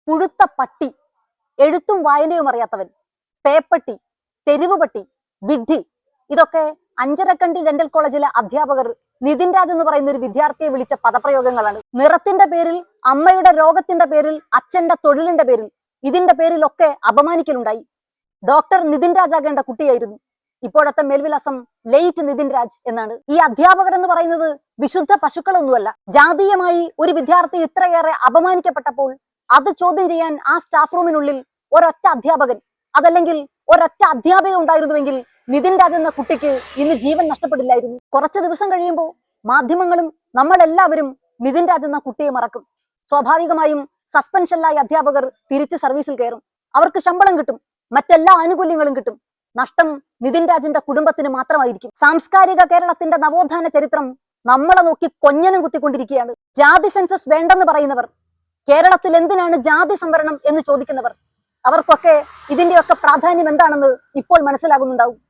പുഴുത്ത പട്ടി, എഴുത്തും വായനയും അറിയാത്തവൻ, പേപ്പട്ടി, തെരുവ് പട്ടി, വിഡ്ഢി, ഇതൊക്കെ അഞ്ചരക്കണ്ടി ഡെന്റൽ കോളേജിലെ അധ്യാപകർ നിതിൻ രാജ് എന്ന് പറയുന്ന ഒരു വിദ്യാർത്ഥിയെ വിളിച്ച പദപ്രയോഗങ്ങളാണ്. നിറത്തിന്റെ പേരിൽ, അമ്മയുടെ രോഗത്തിന്റെ പേരിൽ, അച്ഛന്റെ തൊഴിലിന്റെ പേരിൽ, ഇതിന്റെ പേരിലൊക്കെ അപമാനിക്കലുണ്ടായി. ഡോക്ടർ നിതിൻ രാജ് ആകേണ്ട കുട്ടിയായിരുന്നു. ഇപ്പോഴത്തെ മേൽവിലാസം ലേറ്റ് നിതിൻ രാജ് എന്നാണ്. ഈ അധ്യാപകർ എന്ന് പറയുന്നത് വിശുദ്ധ പശുക്കളൊന്നുമല്ല. ജാതീയമായി ഒരു വിദ്യാർത്ഥി ഇത്രയേറെ അപമാനിക്കപ്പെട്ടപ്പോൾ അത് ചോദ്യം ചെയ്യാൻ ആ സ്റ്റാഫ് റൂമിനുള്ളിൽ ഒരൊറ്റ അധ്യാപകൻ, അതല്ലെങ്കിൽ ഒരൊറ്റ അധ്യാപിക ഉണ്ടായിരുന്നുവെങ്കിൽ നിതിൻ രാജ് എന്ന കുട്ടിക്ക് ഇന്ന് ജീവൻ നഷ്ടപ്പെടില്ലായിരുന്നു. കുറച്ച് ദിവസം കഴിയുമ്പോൾ മാധ്യമങ്ങളും നമ്മളെല്ലാവരും നിതിൻ രാജ് എന്ന കുട്ടിയെ മറക്കും. സ്വാഭാവികമായും സസ്പെൻഷനിലായ അധ്യാപകർ തിരിച്ച് സർവീസിൽ കയറും. അവർക്ക് ശമ്പളം കിട്ടും, മറ്റെല്ലാ ആനുകൂല്യങ്ങളും കിട്ടും. നഷ്ടം നിതിൻ രാജിന്റെ കുടുംബത്തിന് മാത്രമായിരിക്കും. സാംസ്കാരിക കേരളത്തിന്റെ നവോത്ഥാന ചരിത്രം നമ്മളെ നോക്കി കൊഞ്ഞനം കുത്തിക്കൊണ്ടിരിക്കുകയാണ്. ജാതി സെൻസസ് വേണ്ടെന്ന് പറയുന്നവർ, കേരളത്തിൽ എന്തിനാണ് ജാതി സംവരണം എന്ന് ചോദിക്കുന്നവർ, അവർക്കൊക്കെ ഇതിന്റെയൊക്കെ പ്രാധാന്യം എന്താണെന്ന് ഇപ്പോൾ മനസ്സിലാകുന്നുണ്ടാവും.